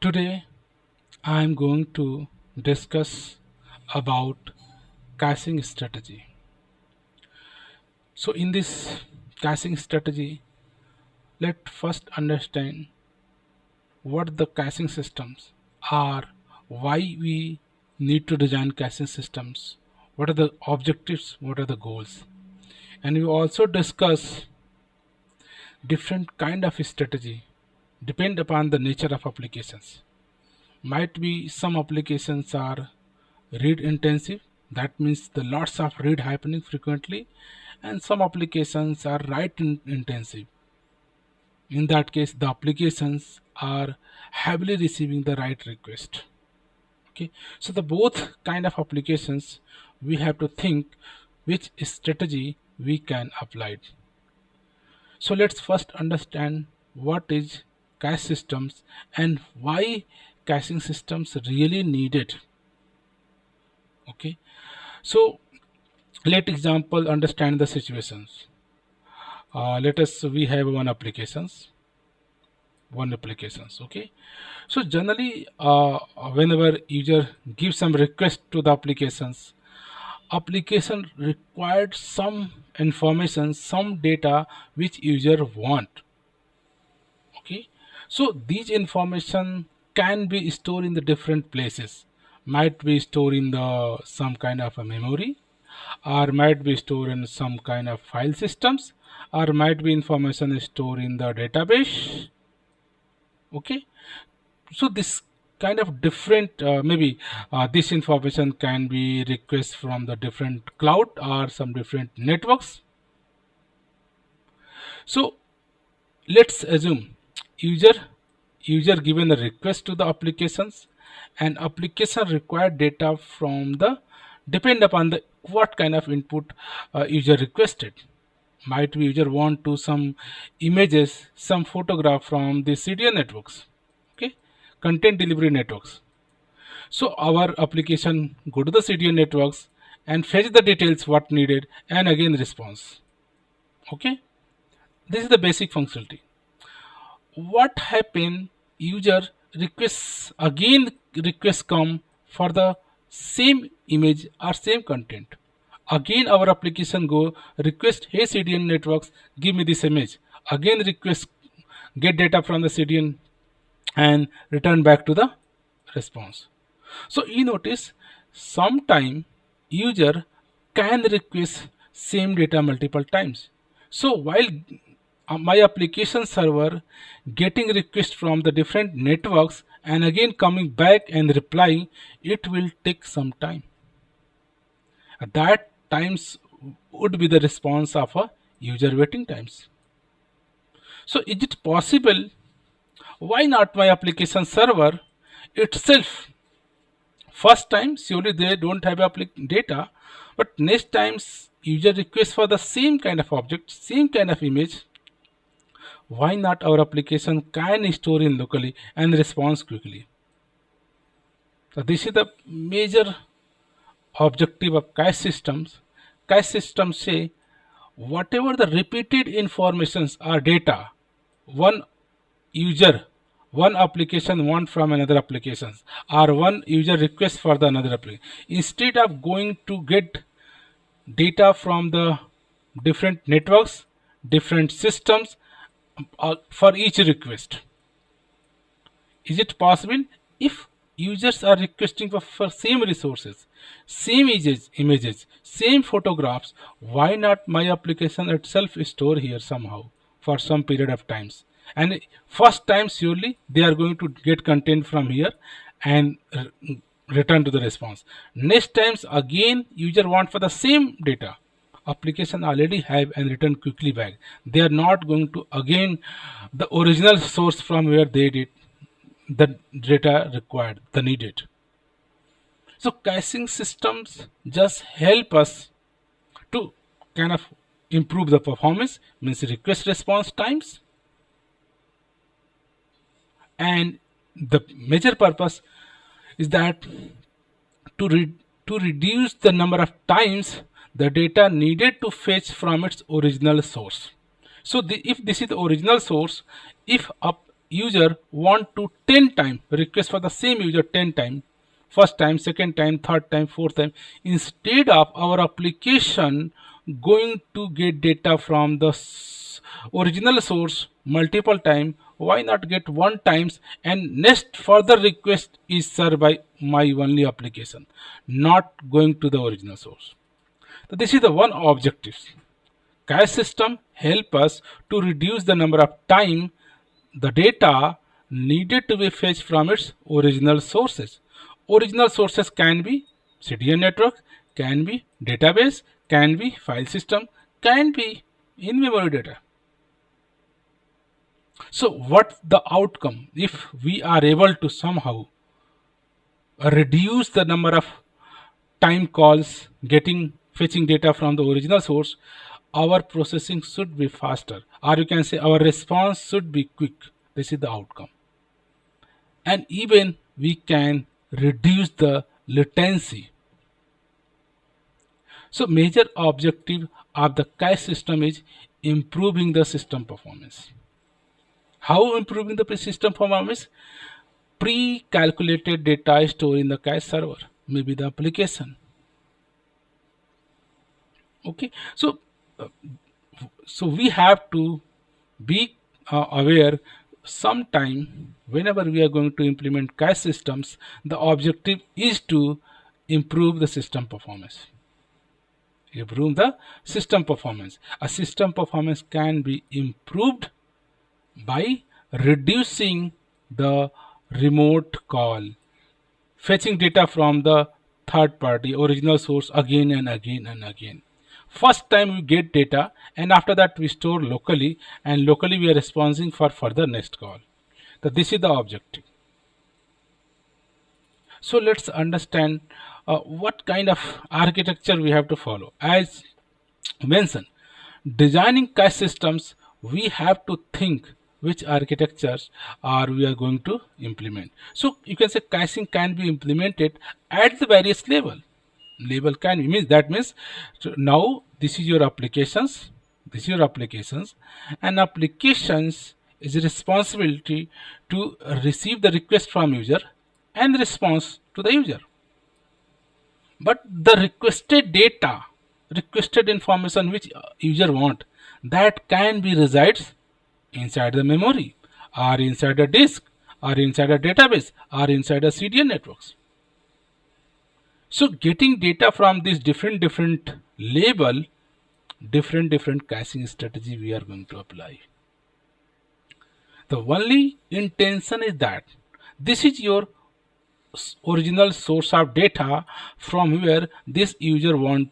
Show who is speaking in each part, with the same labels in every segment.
Speaker 1: Today I am going to discuss about caching strategy. So in this caching strategy, let first understand what the caching systems are, why we need to design caching systems, what are the objectives, what are the goals. And we also discuss different kind of strategy depend upon the nature of applications. Might be some applications are read intensive, that means the lots of read happening frequently, and some applications are write intensive. In that case the applications are heavily receiving the write request. Okay, so the both kind of applications we have to think which strategy we can apply. So let's first understand what is cache systems and why caching systems really needed. Okay, so let example understand the situations. Let us we have one applications. Okay, so generally whenever user gives some request to the application required some information, some data which user want. Okay, so these information can be stored in the different places, might be stored in the some kind of a memory, or might be stored in some kind of file systems, or might be information stored in the database. Okay, so this kind of different maybe this information can be request from the different cloud or some different networks. So let's assume user user given a request to the applications, and application required data from the depend upon the what kind of input user requested. Might be user want to some images, some photograph from the CDN networks. Okay, content delivery networks. So our application go to the CDN networks and fetch the details what needed and again response. Okay, this is the basic functionality. What happen, user requests again, requests come for the same image or same content. Again our application go request, hey CDN networks, give me this image. Again request, get data from the CDN and return back to the response. So you notice sometime user can request same data multiple times. So while my application server getting request from the different networks and again coming back and replying, it will take some time. At that times would be the response of a user waiting times. So is it possible? Why not my application server itself? First time surely they don't have data, but next times user requests for the same kind of object, same kind of image. Why not our application can store in locally and responds quickly? So this is the major objective of cache systems. Cache systems say whatever the repeated informations or data one user, one application want from another applications, or one user request for the another application, instead of going to get data from the different networks, different systems for each request. Is it possible? If users are requesting for same resources, same images, same photographs, why not my application itself store here somehow for some period of times? And first time surely they are going to get content from here and return to the response. Next times again user want for the same data, application already have and return quickly back. They are not going to again the original source from where they did the data required, the needed. So caching systems just help us to kind of improve the performance, means request response times, and the major purpose is that to to reduce the number of times the data needed to fetch from its original source. So if this is the original source, if a user want to 10 time request for the same user 10 time, first time, second time, third time, fourth time, instead of our application going to get data from the original source multiple time, why not get one times and next further request is served by my only application, not going to the original source. So this is the one objective. Cache system help us to reduce the number of time the data needed to be fetched from its original sources. Original sources can be CDN network, can be database, can be file system, can be in-memory data. So what the outcome if we are able to somehow reduce the number of time calls fetching data from the original source, our processing should be faster, or you can say our response should be quick. This is the outcome. And even we can reduce the latency. So major objective of the cache system is improving the system performance. How improving the system performance? Pre-calculated data is stored in the cache server, maybe the application. Okay, so we have to be aware sometime whenever we are going to implement cache systems, the objective is to improve the system performance. Improve the system performance. A system performance can be improved by reducing the remote call, fetching data from the third party original source again and again and again. First time we get data and after that we store locally, and locally we are responding for further next call. So this is the objective. So let's understand what kind of architecture we have to follow. As mentioned, designing cache systems, we have to think which architectures are we are going to implement. So you can say caching can be implemented at the various level can be, means that means so now this is your applications, and applications is a responsibility to receive the request from user and response to the user. But the requested information which user want, that can be resides inside the memory or inside a disk or inside a database or inside a CDN networks. So getting data from this different label, different caching strategy we are going to apply. The only intention is that this is your original source of data from where this user want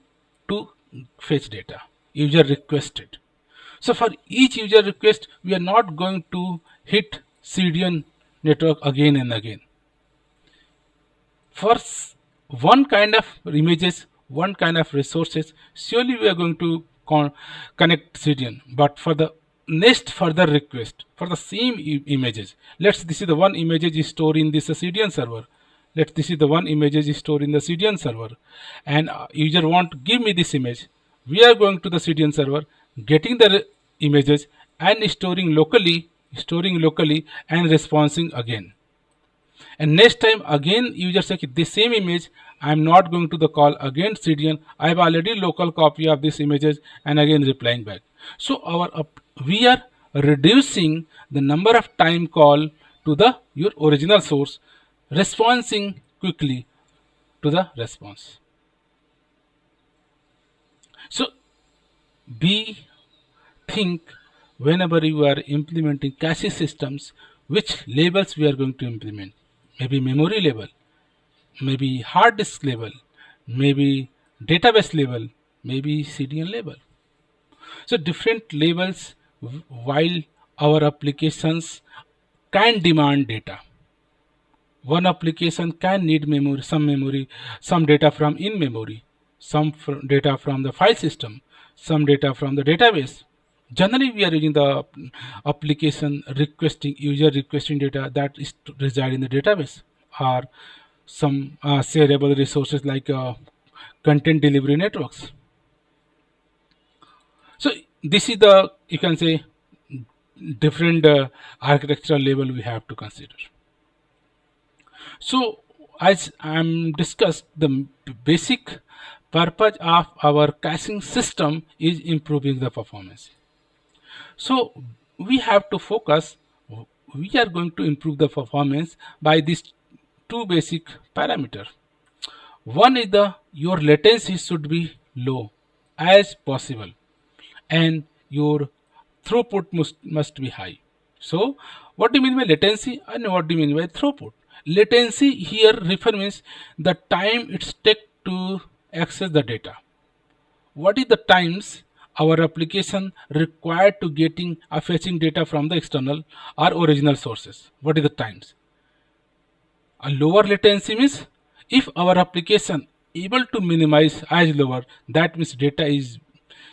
Speaker 1: to fetch data, user requested. So for each user request, we are not going to hit CDN network again and again. For one kind of images, one kind of resources, surely we are going to connect CDN. But for the next further request for the same images, this is the one images is stored in this CDN server. This is the one images is stored in the CDN server, and user want to give me this image. We are going to the CDN server, getting the images and storing locally and responding again. And next time again user say the same image, I am not going to the call again CDN, I have already local copy of these images, and again replying back. So we are reducing the number of time call to the your original source, responding quickly to the response. So be think whenever you are implementing cache systems, which labels we are going to implement. Maybe memory level, maybe hard disk level, maybe database level, maybe CDN level. So different labels while our applications can demand data. One application can need some data from in-memory, some data from the file system, some data from the database. Generally, we are using the application user requesting data that is to reside in the database, or some shareable resources like content delivery networks. So this is the, you can say, different architectural level we have to consider. So as I'm discussed, the basic purpose of our caching system is improving the performance. So we have to focus, we are going to improve the performance by these two basic parameters. One is the your latency should be low as possible, and your throughput must be high. So what do you mean by latency and what do you mean by throughput? Latency here refers the time it takes to access the data. What is the times our application required to getting or fetching data from the external or original sources? What is the times? A lower latency means if our application able to minimize as lower, that means data is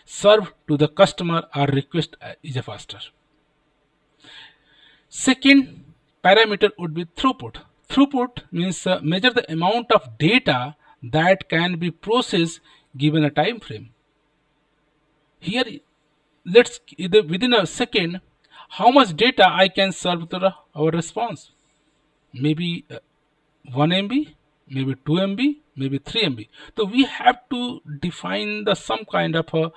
Speaker 1: served to the customer or request is faster. Second parameter would be throughput. Throughput means measure the amount of data that can be processed given a time frame. Here, let's within a second, how much data I can serve to our response. Maybe 1 MB, maybe 2 MB, maybe 3 MB. So we have to define the some kind of a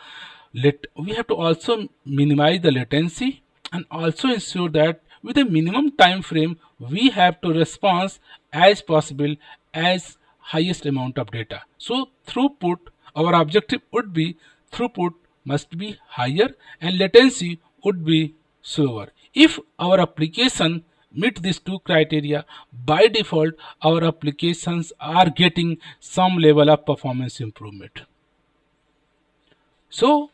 Speaker 1: we have to also minimize the latency and also ensure that with a minimum time frame we have to respond as possible as highest amount of data. So throughput, our objective would be throughput must be higher and latency would be slower. If our application meet these two criteria, by default our applications are getting some level of performance improvement. So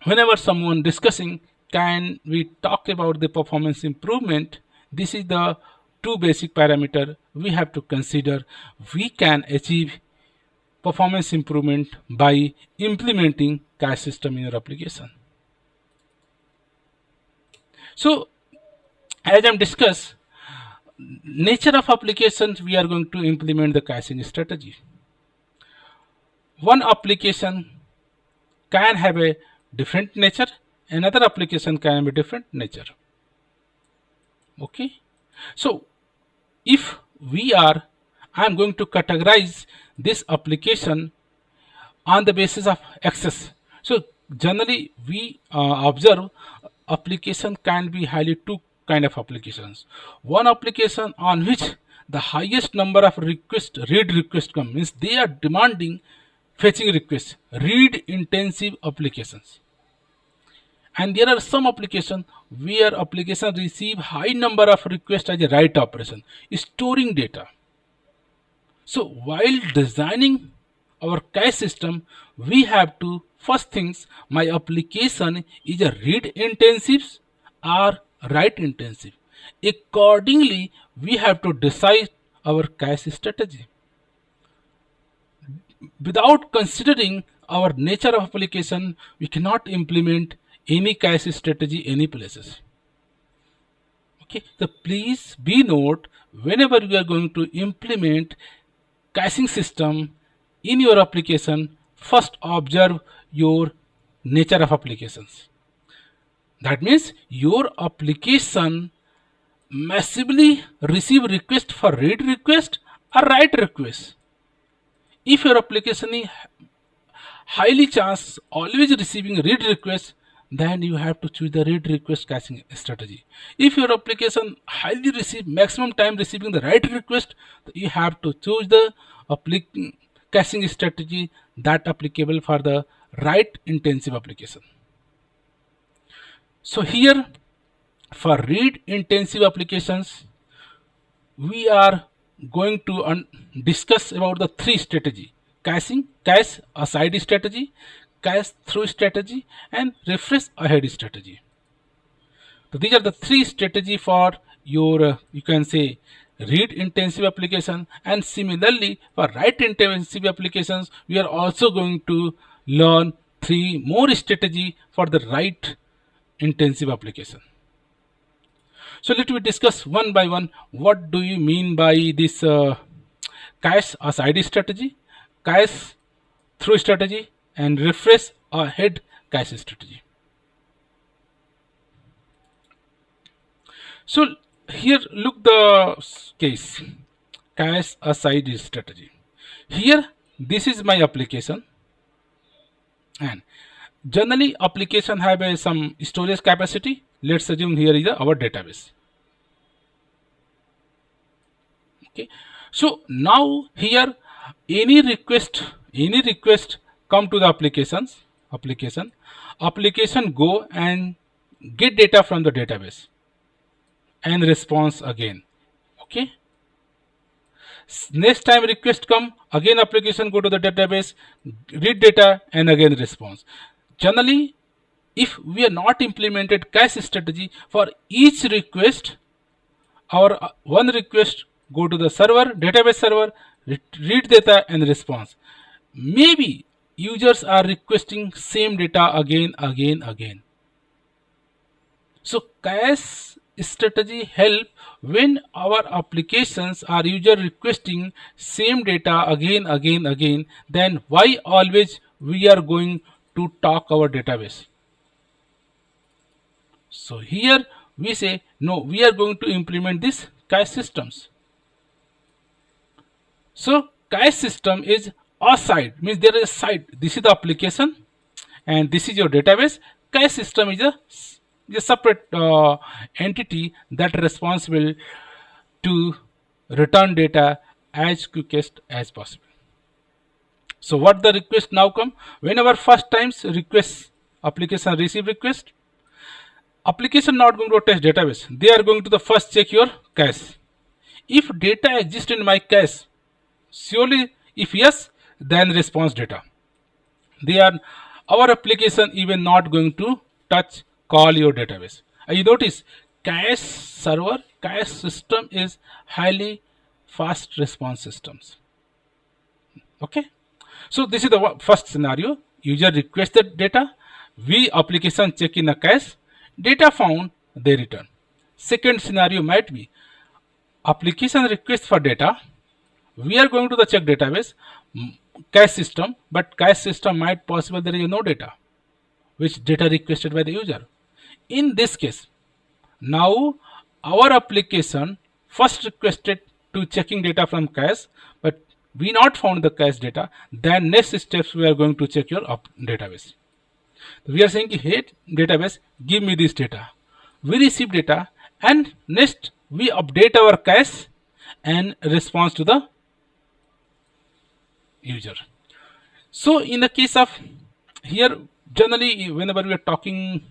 Speaker 1: whenever someone discussing can we talk about the performance improvement, this is the two basic parameter we have to consider. We can achieve performance improvement by implementing cache system in your application. So as I'm discussed, nature of applications, we are going to implement the caching strategy. One application can have a different nature, another application can have a different nature. Okay, so if I'm going to categorize this application on the basis of access. So generally we observe application can be highly two kind of applications. One application on which the highest number of read request come, means they are demanding fetching requests, read intensive applications. And there are some applications where application receive high number of requests as a write operation, storing data. So while designing our cache system, we have to first things, my application is a read intensive or write intensive. Accordingly, we have to decide our cache strategy. Without considering our nature of application, we cannot implement any cache strategy any places. Okay, so please be note, whenever you are going to implement caching system in your application, first observe your nature of applications. That means your application massively receive request for read request or write request. If your application is highly chance always receiving read request, then you have to choose the read request caching strategy. If your application highly receive maximum time receiving the write request, you have to choose the caching strategy that applicable for the write intensive application. So here for read intensive applications, we are going to discuss about the three strategy: caching, cache aside strategy, cache through strategy, and refresh ahead strategy. So these are the three strategy for your you can say read intensive application. And similarly for write intensive applications, we are also going to learn three more strategy for the write intensive application. So let me discuss one by one. What do you mean by this cache aside strategy, cache through strategy, and refresh ahead cache strategy? So here look the case, cache aside strategy. Here this is my application, and generally application have some storage capacity. Let's assume here is our database. Okay, so now here any request come to the application go and get data from the database and response again. Okay, next time request come, again application go to the database, read data and again response. Generally, if we are not implemented cache strategy for each request, our one request go to the server, database server, read data and response. Maybe users are requesting same data again. So cache strategy help when our applications are user requesting same data again, then why always we are going to talk our database. So here we say no, we are going to implement this cache systems. So cache system is a side, means there is a side. This is the application and this is your database. Cache system is a separate entity that responsible to return data as quickest as possible. So what the request now come? Whenever first times request application receive request, application not going to test database. They are going to the first check your cache. If data exists in my cache, surely if yes, then response data. They are our application even not going to touch call your database. You notice cache system is highly fast response systems. Okay, so this is the first scenario. User requested data, we application check in a cache, data found, they return. Second scenario might be application request for data, we are going to the check database, cache system, but cache system might possible there is no data, which data requested by the user. In this case, now our application first requested to checking data from cache, but we not found the cache data. Then next steps we are going to check your database. We are saying, hey database, give me this data. We receive data and next we update our cache and response to the user. So in the case of here, generally whenever we are talking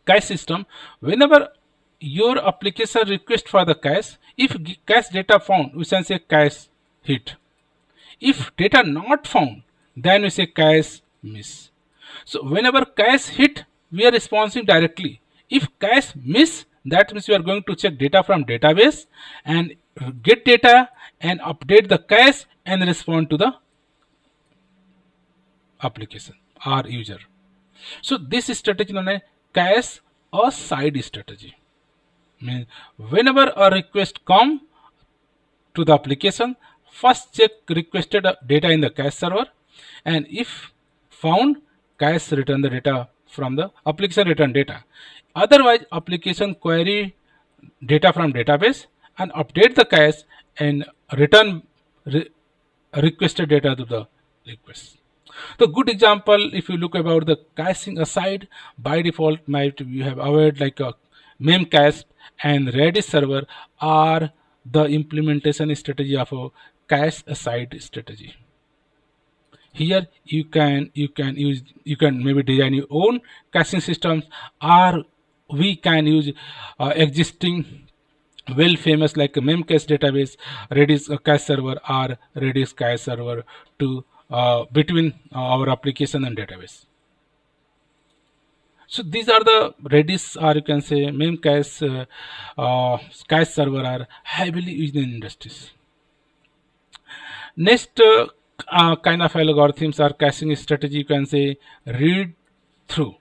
Speaker 1: cache system, whenever your application request for the cache, if cache data found, we can say cache hit. If data not found, then we say cache miss. So whenever cache hit, we are responding directly. If cache miss, that means we are going to check data from database and get data and update the cache and respond to the application or user. So this strategy known as cache or side strategy. Means whenever a request come to the application, first check requested data in the cache server, and if found, cache return the data from the application return data. Otherwise, application query data from database and update the cache and return requested data to the request. The good example, if you look about the caching aside, by default might you have avoid like a memcached and Redis server are the implementation strategy of a cache aside strategy. Here you can maybe design your own caching systems, or we can use existing well famous like a memcache database, Redis cache server or Redis cache server to between our application and database. So these are the Redis or you can say memcache cache server are heavily used in industries. Next kind of algorithms or caching strategy, you can say read through.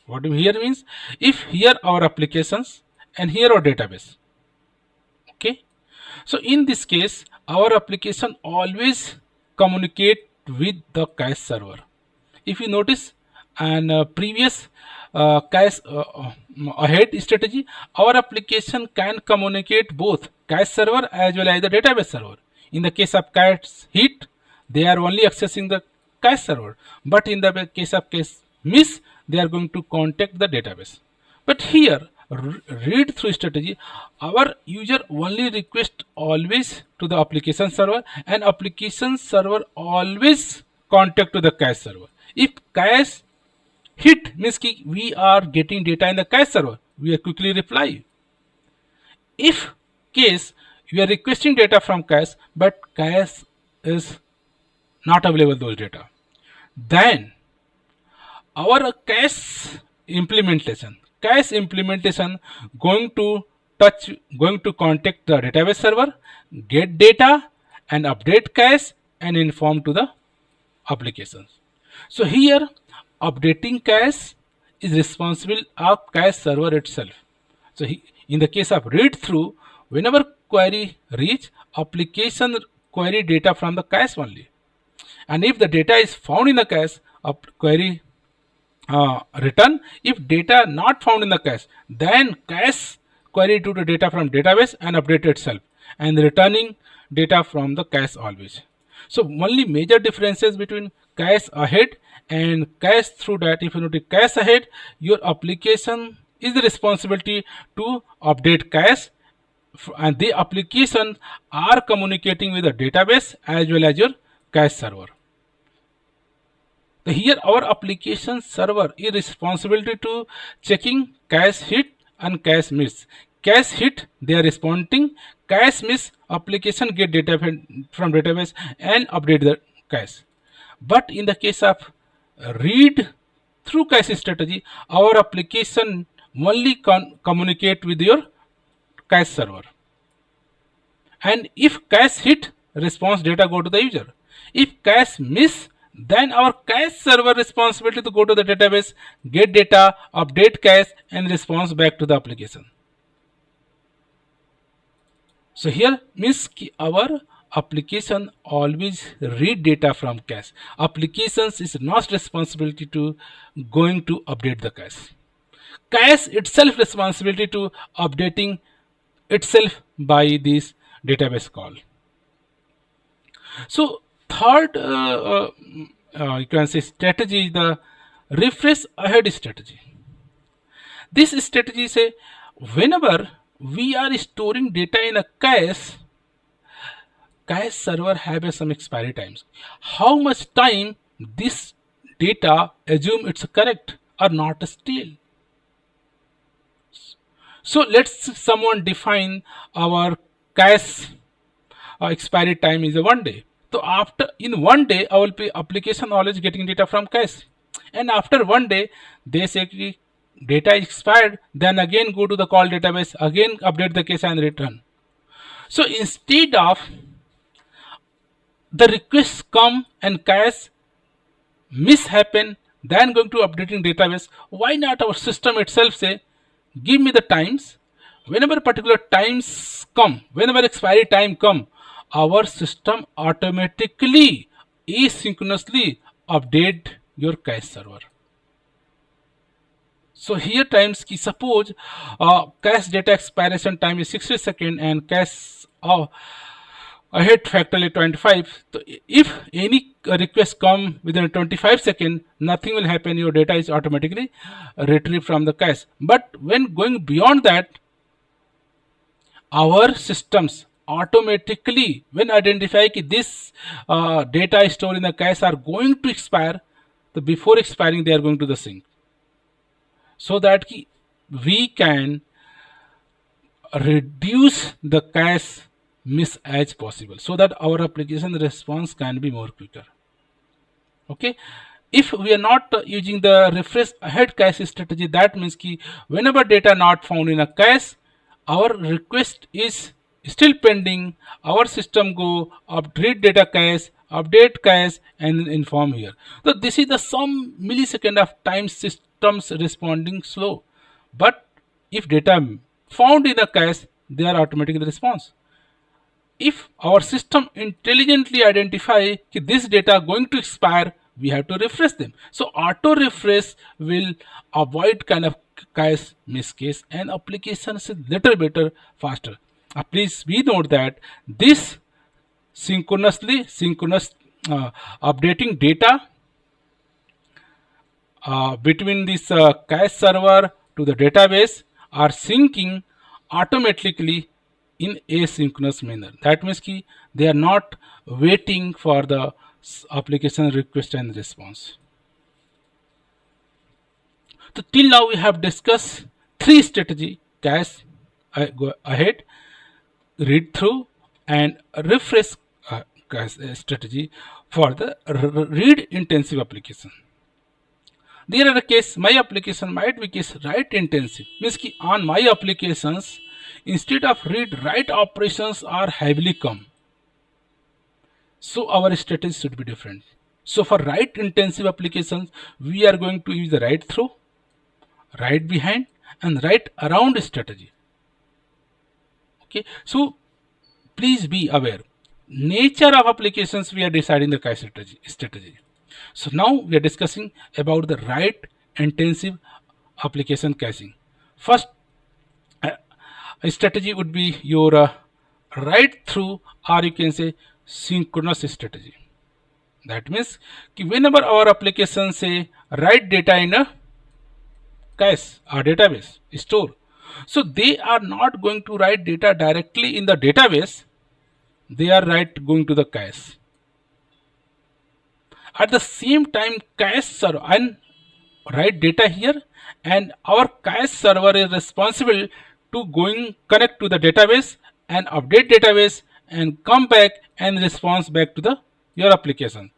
Speaker 1: What do here means? If here our applications and here our database. Okay. So in this case, our application always communicate with the cache server. If you notice, and previous cache ahead strategy, our application can communicate both cache server as well as the database server. In the case of cache hit, they are only accessing the cache server, but in the case of cache miss, they are going to contact the database. But here, read through strategy, our user only request always to the application server, and application server always contact to the cache server. If cache hit means ki we are getting data in the cache server, we are quickly reply. If case we are requesting data from cache but cache is not available those data, then our cache implementation going to contact the database server, get data and update cache and inform to the applications. So here updating cache is responsible of cache server itself. So in the case of read through, whenever query reach, application query data from the cache only, and if the data is found in the cache, query return. If data not found in the cache, then cache query to the data from database and update itself, and returning data from the cache always. So only major differences between cache ahead and cache through, that if you notice cache ahead, your application is the responsibility to update cache, and the application are communicating with the database as well as your cache server. Here our application server is responsibility to checking cache hit and cache miss. Cache hit, they are responding. Cache miss, application get data from database and update the cache. But in the case of read through cache strategy, our application only communicate with your cache server. And if cache hit, response data go to the user. If cache miss, then our cache server responsibility to go to the database, get data, update cache and response back to the application. So here means our application always read data from cache. Applications is not responsibility to going to update the cache. Cache itself responsibility to updating itself by this database call. So third you can say strategy is the refresh ahead strategy. This strategy say whenever we are storing data in a cache server have some expiry times. How much time this data assume it's correct or not still. So let's someone define our cache expiry time is a 1 day. So after in 1 day, our application always getting data from cache, and after 1 day, they say data is expired. Then again go to the call database, again update the cache and return. So instead of the requests come and cache miss happen, then going to updating database, why not our system itself say, give me the times. Whenever particular times come, whenever expiry time come, our system automatically asynchronously update your cache server. So here times ki suppose cache data expiration time is 60 seconds and cache ahead factor 25. So if any request come within 25 seconds, nothing will happen. Your data is automatically retrieved from the cache. But when going beyond that, our systems automatically when identify this data stored in the cache are going to expire, the before expiring they are going to the sync, so that we can reduce the cache miss as possible, so that our application response can be more quicker. Okay, if we are not using the refresh ahead cache strategy, that means whenever data not found in a cache, our request is still pending, our system go update data cache, update cache and inform here. So this is the some millisecond of time systems responding slow, but if data found in the cache, they are automatically response. If our system intelligently identify this data going to expire we have to refresh them. So auto refresh will avoid kind of cache miss case, and application is little better faster. Please be note that this synchronous updating data between this cache server to the database are syncing automatically in asynchronous manner. That means ki they are not waiting for the application request and response. So till now we have discussed three strategy: cache, go ahead, read through, and refresh cache strategy for the read intensive application. There are a case my application might be case write intensive, means ki on my applications instead of read write operations are heavily come, so our strategy should be different. So for write intensive applications we are going to use the write through, write behind, and write around strategy. Okay, so please be aware nature of applications we are deciding the cache strategy. So now we are discussing about the write intensive application caching. First strategy would be your write through, or you can say synchronous strategy. That means whenever our application say write data in a cache or database store, so they are not going to write data directly in the database, they are going to the cache. At the same time, cache server and write data here, and our cache server is responsible to going connect to the database and update database and come back and response back to the your application.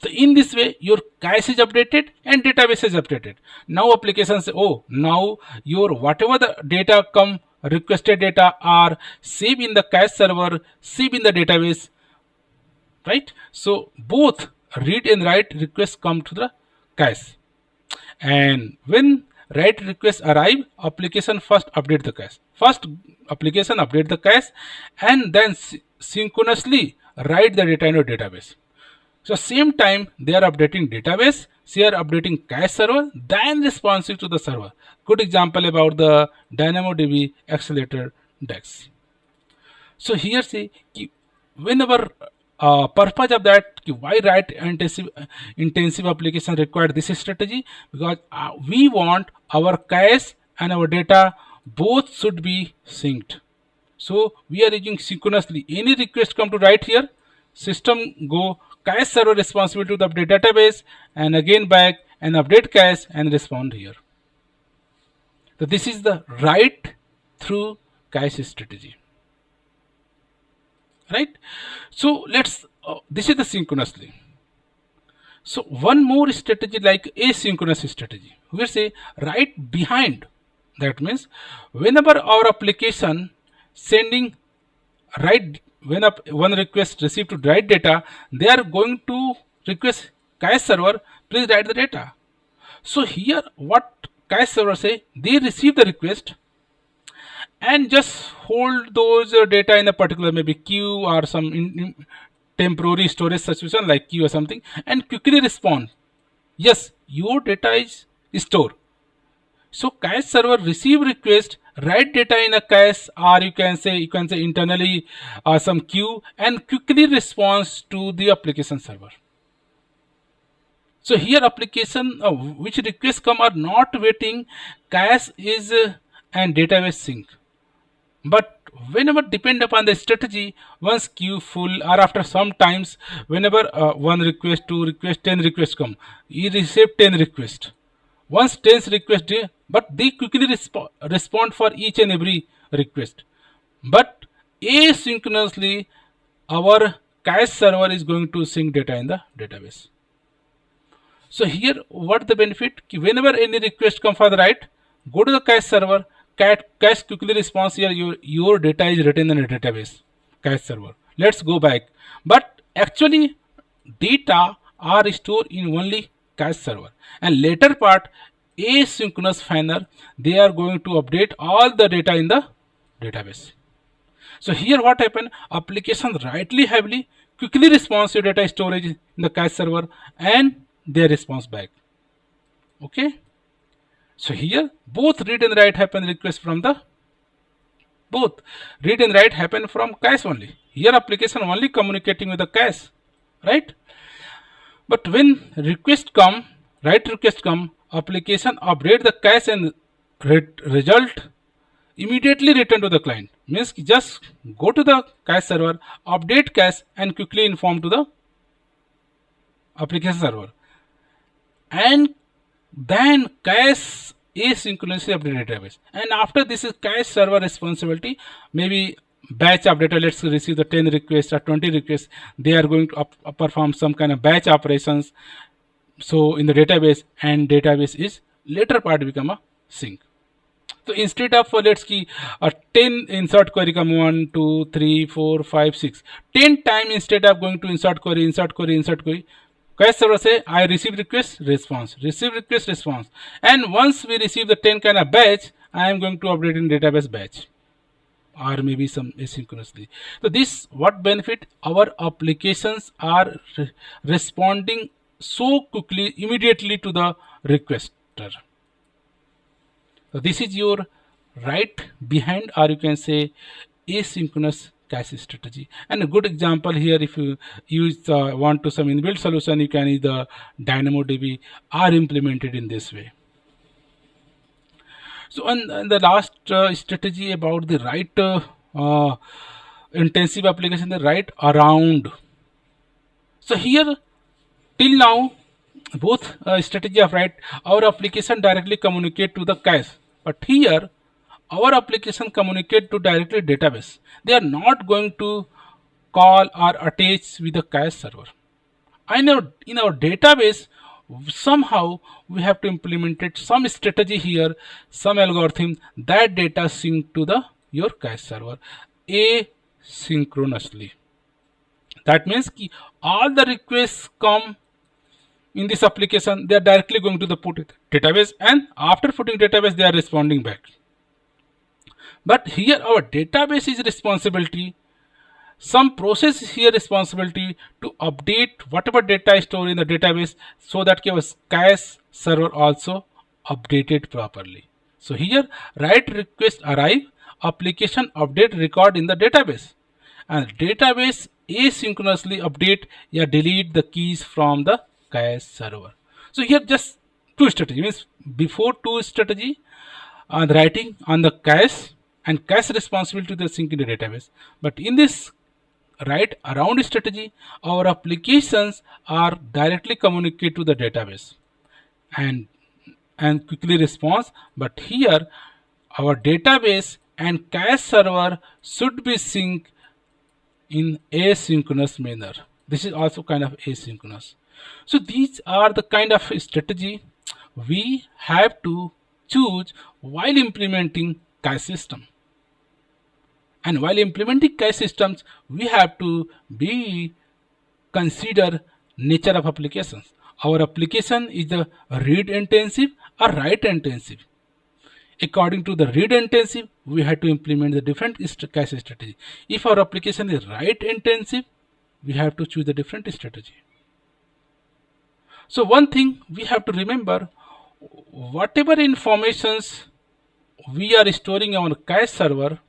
Speaker 1: So in this way your cache is updated and database is updated. Now application say, oh, now your whatever the data come requested data are saved in the cache server, saved in the database, right? So both read and write requests come to the cache, and when write requests arrive, application first update the cache. First application update the cache and then synchronously write the data in your database. So same time they are updating database, they are updating cache server, then responsive to the server. Good example about the DynamoDB accelerator DEX. So here see whenever purpose of that why write intensive application required this strategy, because we want our cache and our data both should be synced. So we are using synchronously. Any request come to write here, system go cache server responsible to the update database and again back and update cache and respond here. So this is the write through cache strategy, right? So let's this is the synchronously. So one more strategy like asynchronous strategy, we say write behind. That means whenever our application sending write, when one request received to write data, they are going to request cache server please write the data. So here what cache server say, they receive the request and just hold those data in a particular maybe queue or some temporary storage situation like queue or something, and quickly respond, yes, your data is stored. So cache server receive request, write data in a cache, or you can say internally some queue, and quickly responds to the application server. So here application which requests come are not waiting, cache is and database sync. But whenever depend upon the strategy, once queue full or after some times, whenever one request, two request, 10 requests come, you receive 10 requests. Once 10 request, but they quickly respond for each and every request. But asynchronously, our cache server is going to sync data in the database. So here, what the benefit? Whenever any request come for the write, go to the cache server. Cache quickly responds here. Your data is written in a database, cache server. Let's go back. But actually, data are stored in only cache server, and later part asynchronous manner they are going to update all the data in the database. So here what happened? Application rightly heavily quickly responds to data storage in the cache server and their response back. Okay, so here both read and write happen request from the both read and write happen from cache only. Here application only communicating with the cache, right? But when request come, write request come, application update the cache and result immediately return to the client. Means just go to the cache server, update cache and quickly inform to the application server. And then cache asynchronously update database. And after this is cache server responsibility. Maybe batch updater, let's receive the 10 requests or 20 requests. They are going to perform some kind of batch operations. So in the database, and database is later part become a sync. So instead of let's key 10 insert query come 1, 2, 3, 4, 5, 6. 10 time instead of going to insert query, cache server say I receive request response, receive request response, and once we receive the 10 kind of batch, I am going to update in database batch or maybe some asynchronously. So this what benefit, our applications are responding so quickly immediately to the requester. So this is your right behind, or you can say asynchronous cache strategy. And a good example here, if you use want to some inbuilt solution, you can use the DynamoDB are implemented in this way. So and the last strategy about the write intensive application, the write around. So here till now both strategy of write, our application directly communicate to the cache, but here our application communicate to directly database. They are not going to call or attach with the cache server. I know in our database somehow we have to implement it some strategy here, some algorithm that data sync to the your cache server asynchronously. That means all the requests come in this application, they are directly going to the put database, and after putting database they are responding back. But here our database is responsibility, some process is here responsibility to update whatever data is stored in the database, so that our cache server also updated properly. So here write request arrive, application update record in the database, and database asynchronously update or delete the keys from the cache server. So here just two strategy, means before two strategy on writing on the cache and cache responsibility to the sync in the database. But in this write around strategy, our applications are directly communicate to the database and quickly response. But here our database and cache server should be synced in asynchronous manner. This is also kind of asynchronous. So these are the kind of strategy we have to choose while implementing cache system. And while implementing cache systems, we have to be consider nature of applications. Our application is the read intensive or write intensive. According to the read intensive, we have to implement the different cache strategy. If our application is write intensive, we have to choose a different strategy. So one thing we have to remember, whatever informations we are storing on cache server,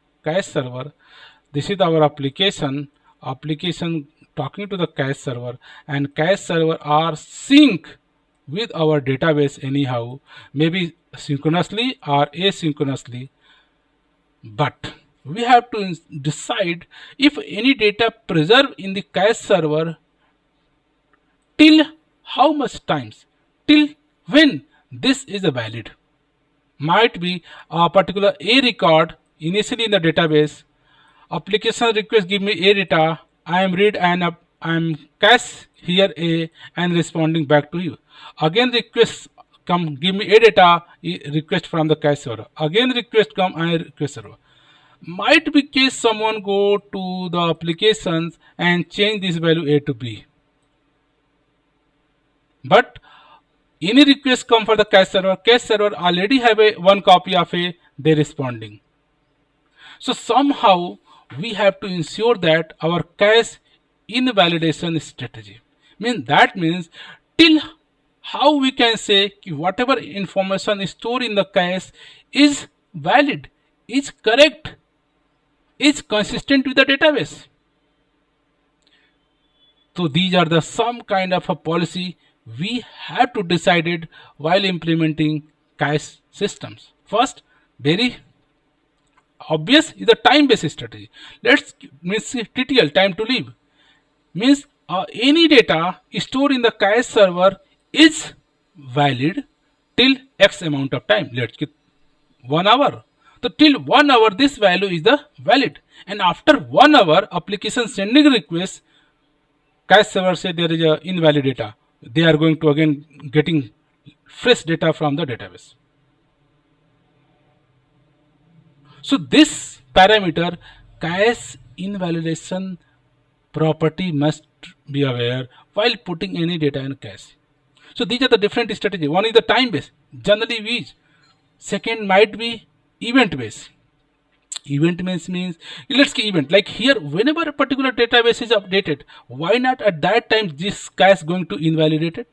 Speaker 1: this is our application talking to the cache server, and cache server are sync with our database anyhow, maybe synchronously or asynchronously. But we have to decide if any data preserved in the cache server till how much times, till when this is valid. Might be a particular A record initially in the database, application request give me A data, I am read and I am cache here A and responding back to you. Again request come give me A data, request from the cache server. Again request come, I request server. Might be case someone go to the applications and change this value A to B. But any request come for the cache server already have a one copy of A, they responding. So somehow we have to ensure that our cache invalidation strategy. That means till how we can say whatever information is stored in the cache is valid, is correct, is consistent with the database. So these are the some kind of a policy we have to decide it while implementing cache systems. First, very obvious is the time-based strategy. Let's means TTL, time to live, means any data stored in the cache server is valid till X amount of time. Let's get 1 hour. So till 1 hour this value is the valid, and after 1 hour application sending request, cache server say there is a invalid data. They are going to again getting fresh data from the database. So this parameter cache invalidation property must be aware while putting any data in cache. So these are the different strategies. One is the time based, generally we use. Second might be event based. Event means let's say event like here whenever a particular database is updated, why not at that time this cache going to invalidate it?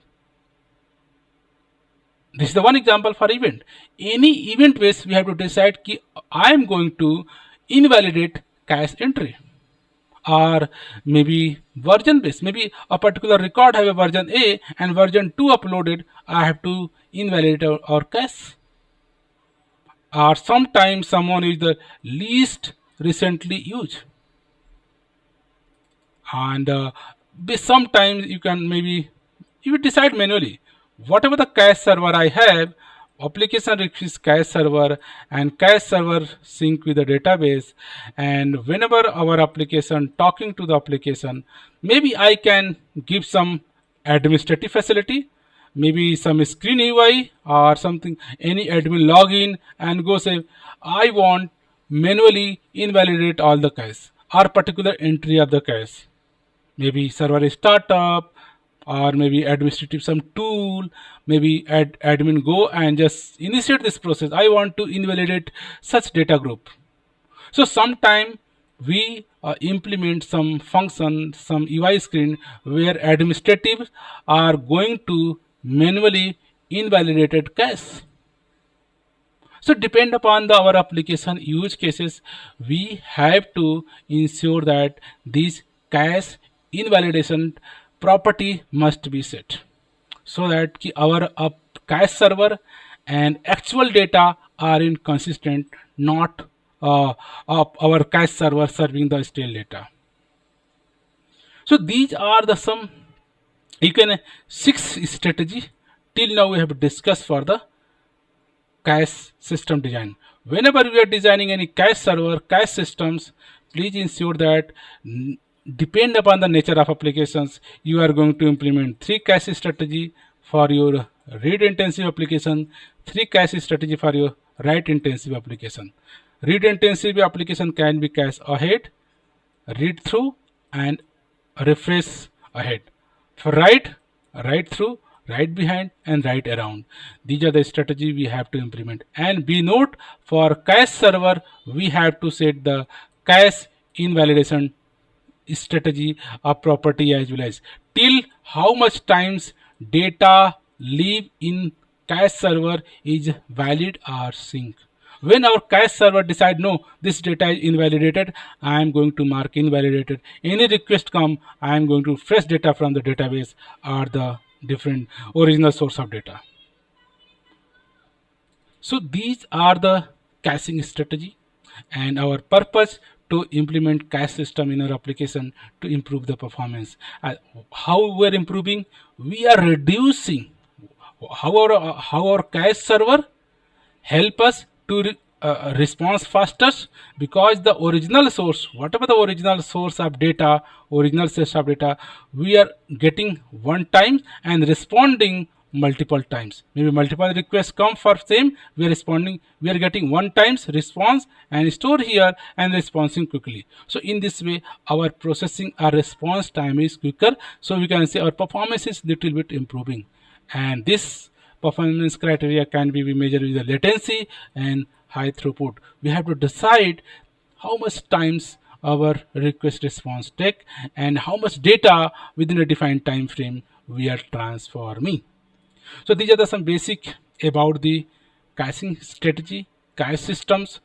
Speaker 1: This is the one example for event. Any event based we have to decide ki I am going to invalidate cache entry, or maybe version based, maybe a particular record have a version A and version 2 uploaded, I have to invalidate our cache. Or sometimes someone is the least recently used, and sometimes you can maybe you will decide manually whatever the cache server I have, application requires cache server and cache server sync with the database, and whenever our application talking to the application, maybe I can give some administrative facility, maybe some screen UI or something, any admin login and go say I want manually invalidate all the cache or particular entry of the cache, maybe server startup or maybe administrative some tool, maybe admin go and just initiate this process, I want to invalidate such data group. So sometime we implement some function, some UI screen where administratives are going to manually invalidated cache. So depend upon our application use cases, we have to ensure that this cache invalidation property must be set so that our cache server and actual data are inconsistent, not our cache server serving the stale data. So these are the some you can 6 strategy till now we have discussed for the cache system design. Whenever we are designing any cache server, cache systems, please ensure that depend upon the nature of applications, you are going to implement 3 cache strategy for your read intensive application, 3 cache strategy for your write intensive application. Read intensive application can be cache ahead, read through and refresh ahead. For write through, write behind and write around. These are the strategy we have to implement. And be note for cache server, we have to set the cache invalidation strategy or property as well as till how much times data live in cache server is valid or sync. When our cache server decide no, this data is invalidated, I am going to mark invalidated. Any request come, I am going to fresh data from the database or the different original source of data. So these are the caching strategy and our purpose to implement cache system in our application to improve the performance. How we are improving? We are reducing how our cache server help us to response faster, because the original source, whatever the original source of data, original source of data, we are getting one time and responding multiple times. Maybe multiple requests come for same, we are responding, we are getting one times response and store here and responding quickly. So in this way our processing, our response time is quicker, so we can say our performance is little bit improving. And this performance criteria can be measured with the latency and high throughput. We have to decide how much times our request response take and how much data within a defined time frame we are transforming. So these are the some basic about the caching strategy, cache systems.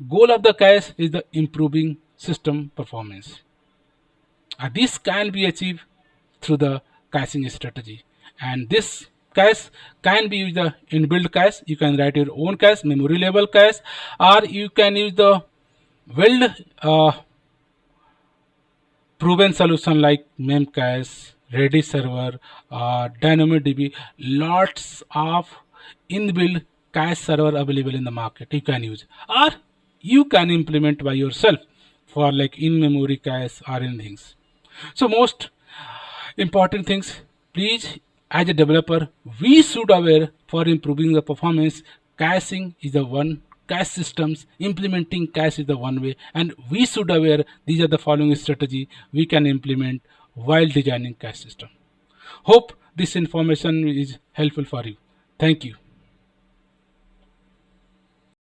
Speaker 1: Goal of the cache is the improving system performance. This can be achieved through the caching strategy, and this cache can be used the inbuilt cache. You can write your own cache, memory level cache, or you can use the well proven solution like Memcache, Redis server, DynamoDB. Lots of inbuilt cache server available in the market you can use, or you can implement by yourself for like in-memory cache or anything. So most important things, please, as a developer, we should aware for improving the performance. Caching is the one, cache systems implementing cache is the one way, and we should aware these are the following strategy we can implement while designing cache system. Hope this information is helpful for you. Thank you.